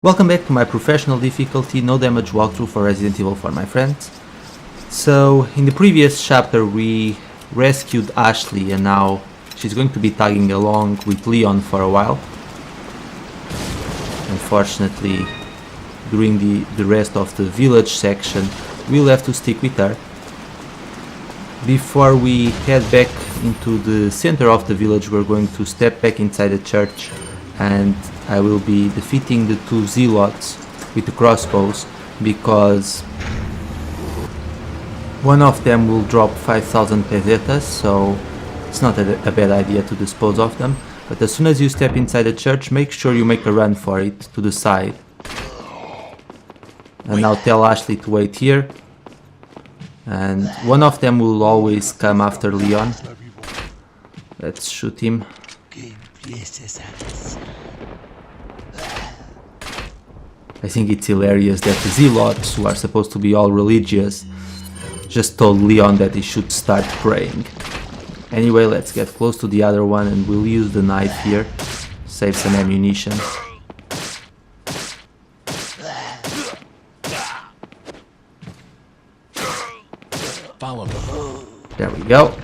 Welcome back to my professional difficulty no damage walkthrough for Resident Evil for my friends. So in the previous chapter we rescued Ashley and now she's going to be tagging along with Leon for a while. Unfortunately, during the rest of the village section we'll have to stick with her. Before we head back into the center of the village, we're going to step back inside the church and I will be defeating the two zealots with the crossbows, because one of them will drop 5,000 pesetas, so it's not a bad idea to dispose of them. But as soon as you step inside the church, make sure you make a run for it to the side. And now tell Ashley to wait here. And one of them will always come after Leon. Let's shoot him. I think it's hilarious that the zealots, who are supposed to be all religious, just told Leon that he should start praying. Anyway, let's get close to the other one and we'll use the knife here, save some ammunition. Follow me. There we go.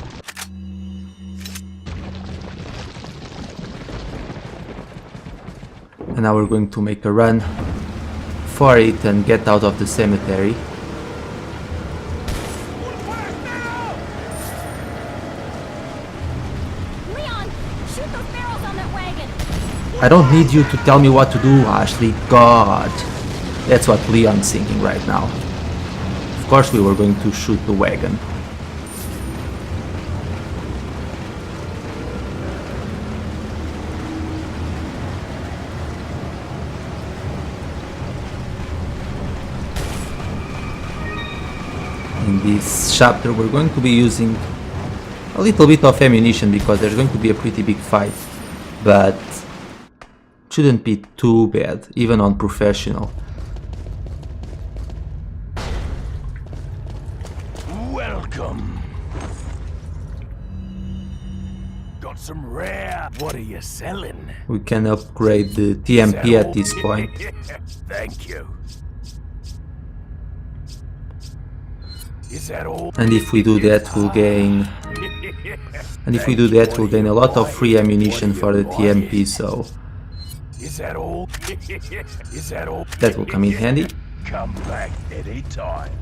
And now we're going to make a run for it and get out of the cemetery. Leon, shoot those barrels on that wagon. I don't need you to tell me what to do, Ashley. God. That's what Leon's thinking right now. Of course we were going to shoot the wagon. In this chapter we're going to be using a little bit of ammunition because there's going to be a pretty big fight, but it shouldn't be too bad, even on professional. Welcome. Got some rare. What are you selling? We can upgrade the TMP at this point. Thank you. Is that all? And if we do that we'll gain a lot of free ammunition for the TMP, so Is that all? Is that all? that will come in handy. Come back anytime.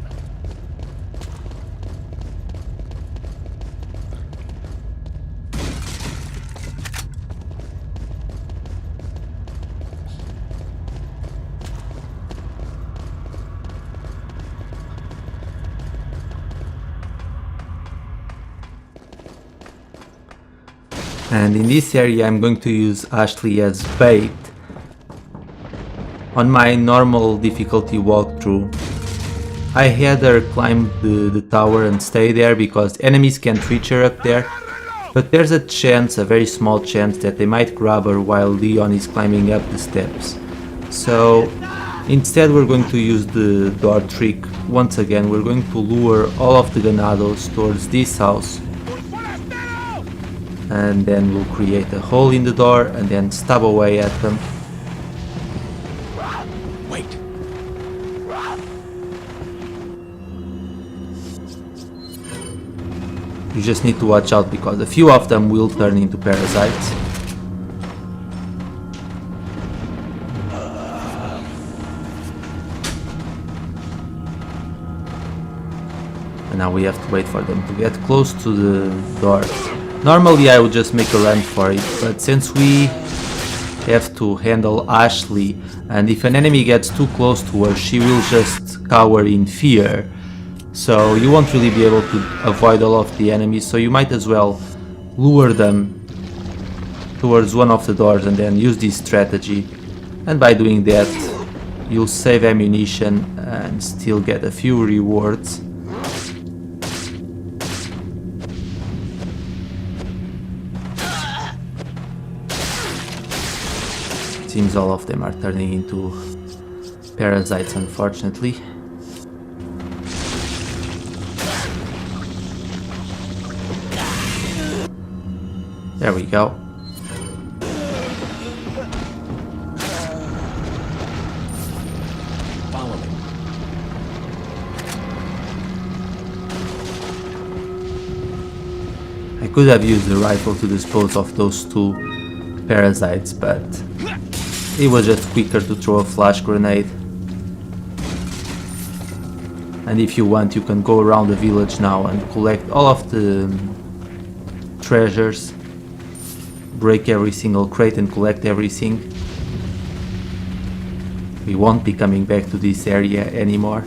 And in this area I'm going to use Ashley as bait. On my normal difficulty walkthrough I had her climb the tower and stay there because enemies can't reach her up there, but there's a chance, a very small chance, that they might grab her while Leon is climbing up the steps. So instead we're going to use the door trick. Once again we're going to lure all of the Ganados towards this house, and then we'll create a hole in the door and then stab away at them. Wait. You just need to watch out because a few of them will turn into parasites. And now we have to wait for them to get close to the door. Normally I would just make a run for it, but since we have to handle Ashley, and if an enemy gets too close to her, she will just cower in fear. So you won't really be able to avoid all of the enemies, so you might as well lure them towards one of the doors and then use this strategy. And by doing that, you'll save ammunition and still get a few rewards. Seems all of them are turning into parasites, unfortunately. There we go. could have used the rifle to dispose of those two parasites, but it was just quicker to throw a flash grenade. And if you want, you can go around the village now and collect all of the treasures, break every single crate and collect everything. We won't be coming back to this area anymore.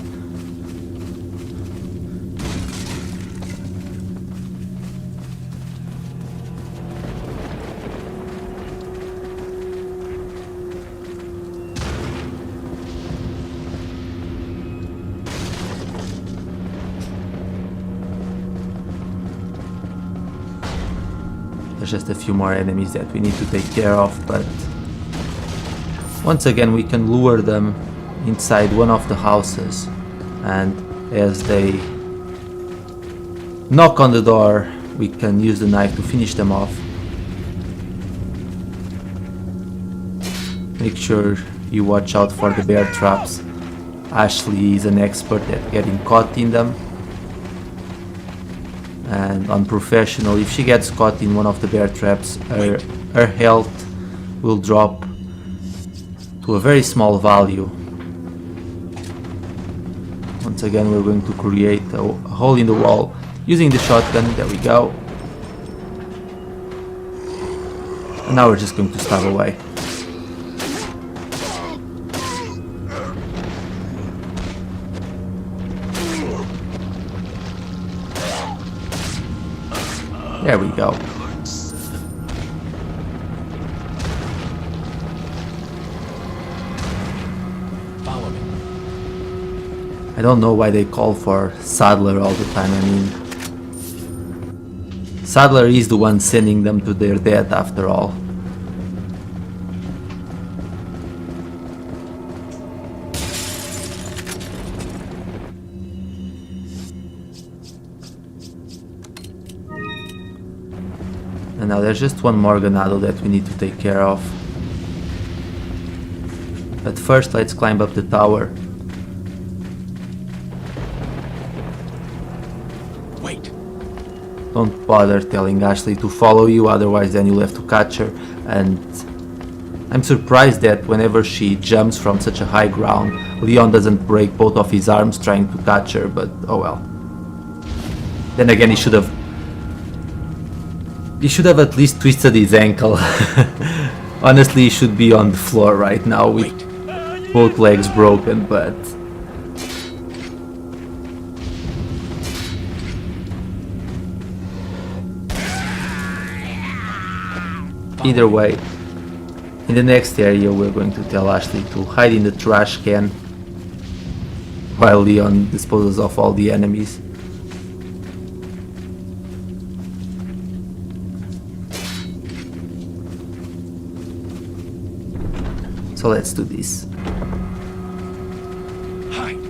There's just a few more enemies that we need to take care of, but once again we can lure them inside one of the houses, and as they knock on the door we can use the knife to finish them off. Make sure you watch out for the bear traps. Ashley is an expert at getting caught in them. And on professional, if she gets caught in one of the bear traps, her health will drop to a very small value. Once again, we're going to create a hole in the wall using the shotgun. There we go. And now we're just going to stab away. There we go. Follow me. I don't know why they call for Sadler all the time. I mean, Sadler is the one sending them to their death after all. And now there's just one more Ganado that we need to take care of. But first let's climb up the tower. Wait. Don't bother telling Ashley to follow you, otherwise then you'll have to catch her. And I'm surprised that whenever she jumps from such a high ground, Leon doesn't break both of his arms trying to catch her, but oh well. Then again, he should have at least twisted his ankle. Honestly, he should be on the floor right now with both legs broken, but either way, in the next area we're going to tell Ashley to hide in the trash can while Leon disposes of all the enemies. So let's do this. Hide.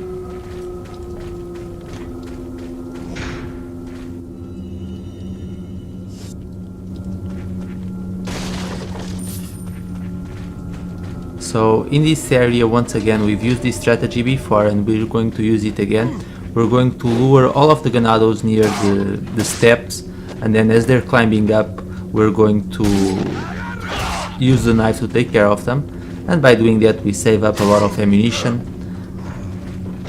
So in this area, once again, we've used this strategy before and we're going to use it again. We're going to lure all of the Ganados near the steps, and then as they're climbing up, we're going to use the knife to take care of them. And by doing that we save up a lot of ammunition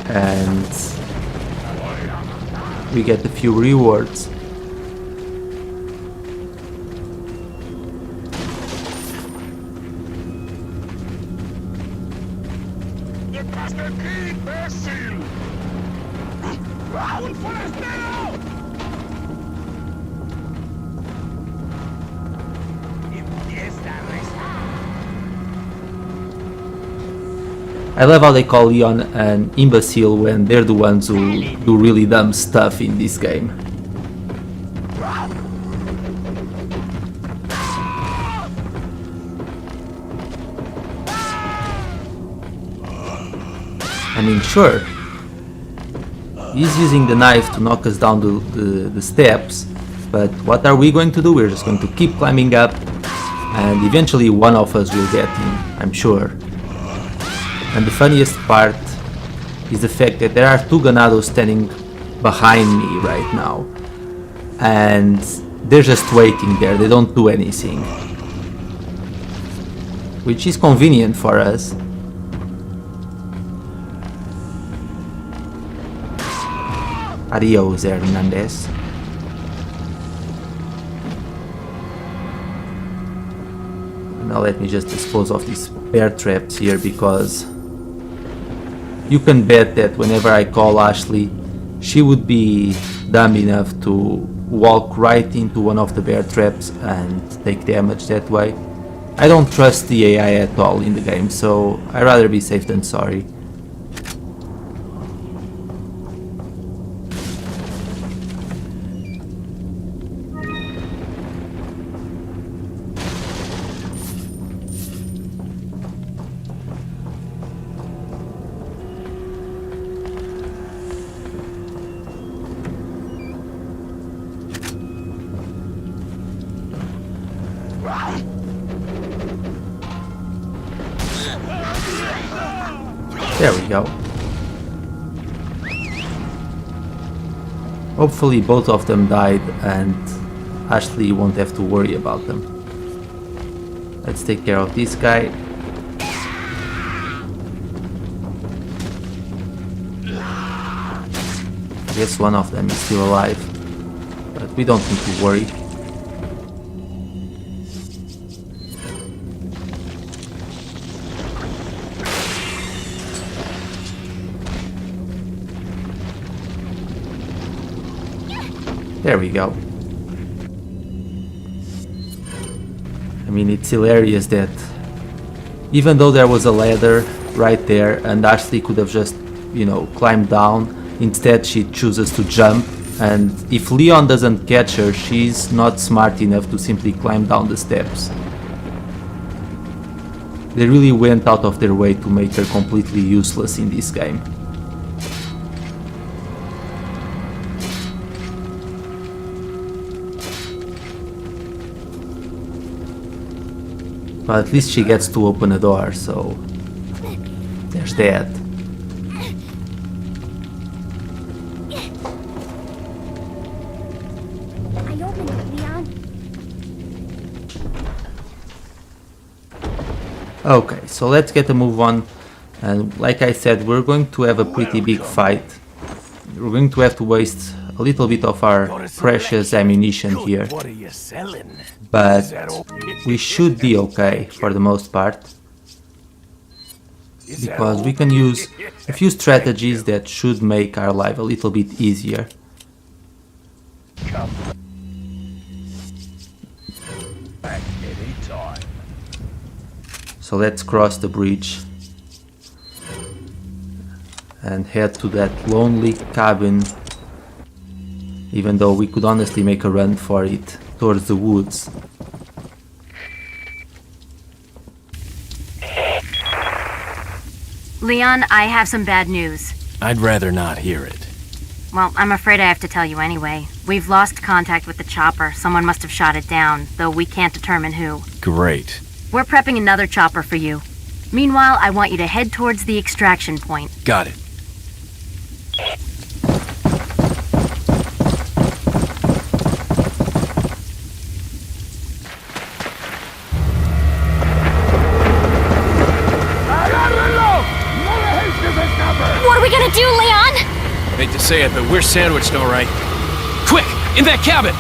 and we get a few rewards. I love how they call Leon an imbecile when they're the ones who do really dumb stuff in this game. I mean, sure, he's using the knife to knock us down the steps, but what are we going to do? We're just going to keep climbing up and eventually one of us will get him, I'm sure. And the funniest part is the fact that there are two Ganados standing behind me right now. And they're just waiting there, they don't do anything. Which is convenient for us. Adios, Hernandez. Now let me just dispose of these bear traps here, because you can bet that whenever I call Ashley, she would be dumb enough to walk right into one of the bear traps and take damage that way. I don't trust the AI at all in the game, so I'd rather be safe than sorry. There we go. Hopefully both of them died and Ashley won't have to worry about them. Let's take care of this guy. I guess one of them is still alive, but we don't need to worry. There we go. I mean, it's hilarious that even though there was a ladder right there and Ashley could have just, you know, climbed down, instead she chooses to jump, and if Leon doesn't catch her, she's not smart enough to simply climb down the steps. They really went out of their way to make her completely useless in this game. But at least she gets to open a door, so there's that. I opened it, Leon. Okay, so let's get a move on. And like I said, we're going to have a pretty big fight. We're going to have to waste a little bit of our precious ammunition here. What are you selling? But we should be okay for the most part, because we can use a few strategies that should make our life a little bit easier. Come back anytime. So let's cross the bridge and head to that lonely cabin, even though we could honestly make a run for it towards the woods. Leon, I have some bad news. I'd rather not hear it. Well, I'm afraid I have to tell you anyway. We've lost contact with the chopper. Someone must have shot it down, though we can't determine who. Great. We're prepping another chopper for you. Meanwhile, I want you to head towards the extraction point. Got it. What are we gonna do, Leon? Hate to say it, but we're sandwiched all right. Quick! In that cabin!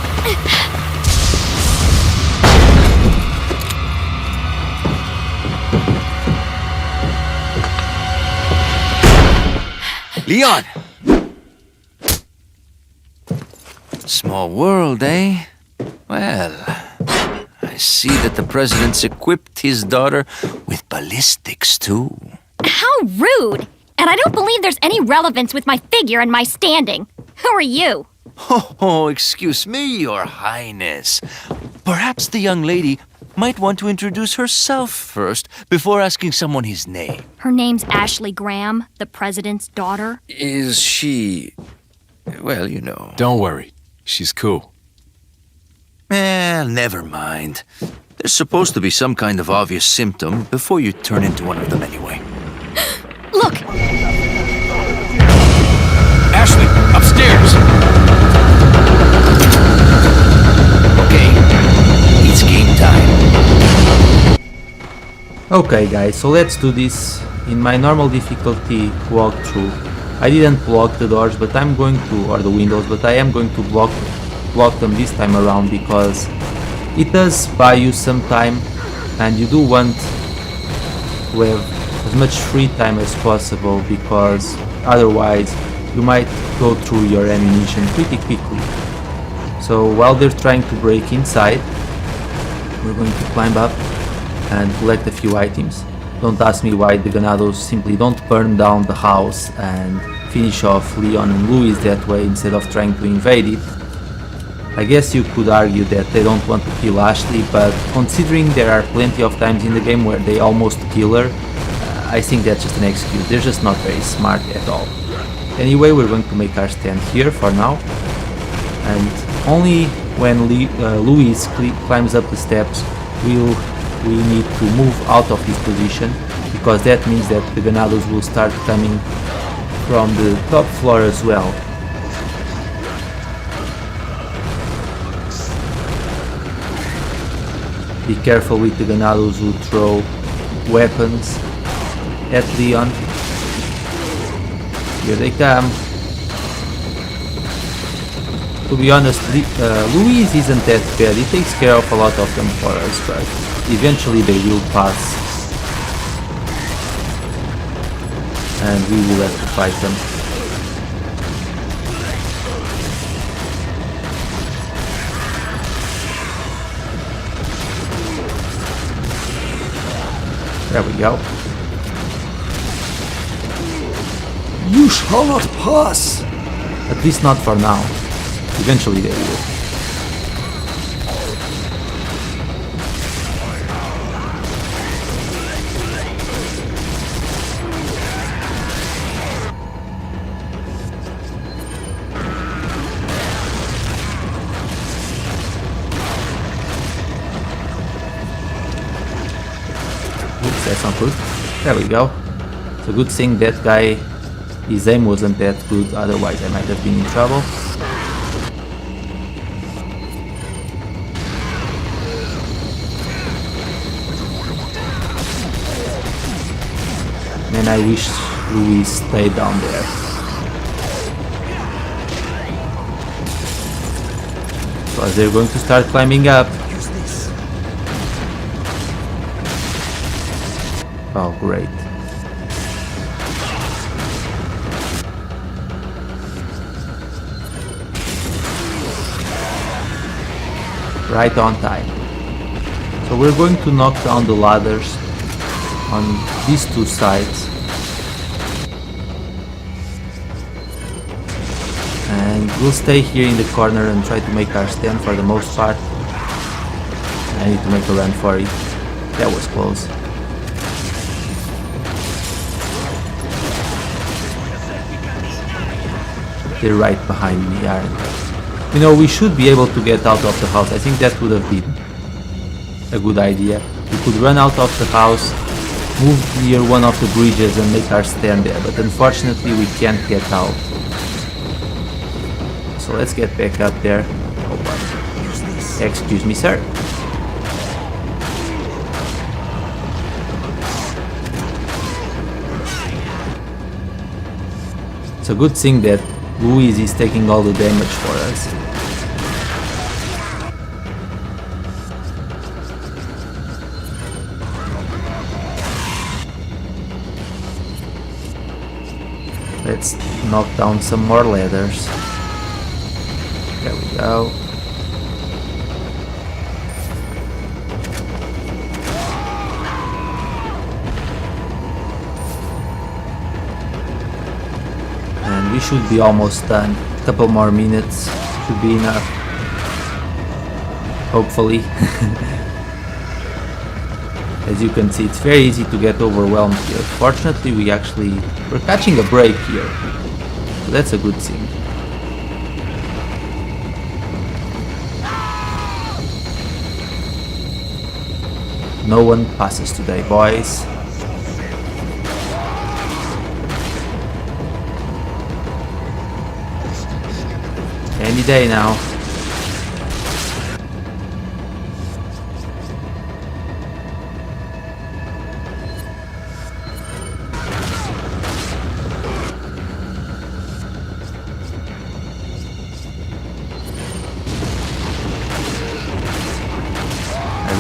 Leon! Small world, eh? Well, I see that the president's equipped his daughter with ballistics, too. How rude! And I don't believe there's any relevance with my figure and my standing. Who are you? Oh, excuse me, Your Highness. Perhaps the young lady might want to introduce herself first before asking someone his name. Her name's Ashley Graham, the president's daughter. Is she... well, you know... Don't worry. She's cool. Never mind. There's supposed to be some kind of obvious symptom before you turn into one of them anyway. Look! Ashley, upstairs! Okay guys, so let's do this in my normal difficulty walkthrough. I didn't block the doors, but I'm going to, or the windows, but I am going to block them this time around because it does buy you some time and you do want to have as much free time as possible because otherwise you might go through your ammunition pretty quickly. So while they're trying to break inside, we're going to climb up and collect a few items. Don't ask me why the Ganados simply don't burn down the house and finish off Leon and Louis that way instead of trying to invade it. I guess you could argue that they don't want to kill Ashley, but considering there are plenty of times in the game where they almost kill her, I think that's just an excuse. They're just not very smart at all. Anyway, we're going to make our stand here for now, and only when Louis climbs up the steps will we need to move out of this position, because that means that the Ganados will start coming from the top floor as well. Be careful with the Ganados who throw weapons at Leon. Here they come. To be honest, Louise isn't that bad. He takes care of a lot of them for us, but eventually they will pass. And we will have to fight them. There we go. You shall not pass! At least not for now. Eventually they will. Oops, that's not good. There we go. It's a good thing that guy, his aim wasn't that good, otherwise I might have been in trouble. And I wish we stayed down there. Because they're going to start climbing up. Oh, great. Right on time. So we're going to knock down the ladders on these two sides. And we'll stay here in the corner and try to make our stand for the most part. I need to make a run for it. That was close. They're right behind me, aren't they? You know, we should be able to get out of the house. I think that would have been a good idea. We could run out of the house, move near one of the bridges and make our stand there, but unfortunately we can't get out. So let's get back up there. Oh, but excuse me, sir. It's a good thing that Louise is taking all the damage for us. Let's knock down some more ladders. There we go. And we should be almost done. A couple more minutes should be enough. Hopefully. As you can see, it's very easy to get overwhelmed here. Fortunately, we're catching a break here. So that's a good thing. No one passes today, boys. Any day now.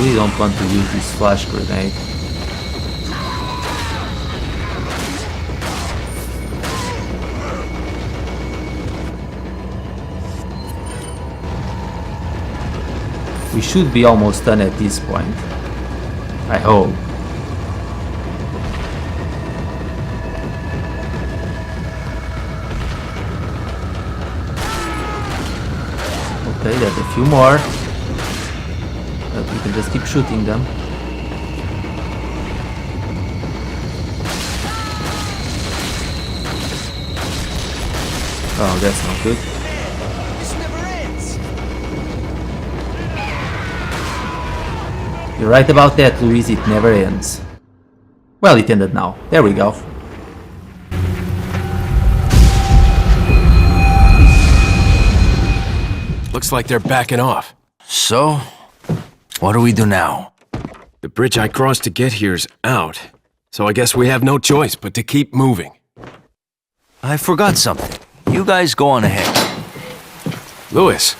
really don't want to use this flash grenade. We should be almost done at this point. I hope. Okay, there's a few more. But we can just keep shooting them. Oh, that's not good. You're right about that, Luis, it never ends. Well, it ended now. There we go. Looks like they're backing off. So, what do we do now? The bridge I crossed to get here's out, so I guess we have no choice but to keep moving. I forgot something. You guys go on ahead. Louis,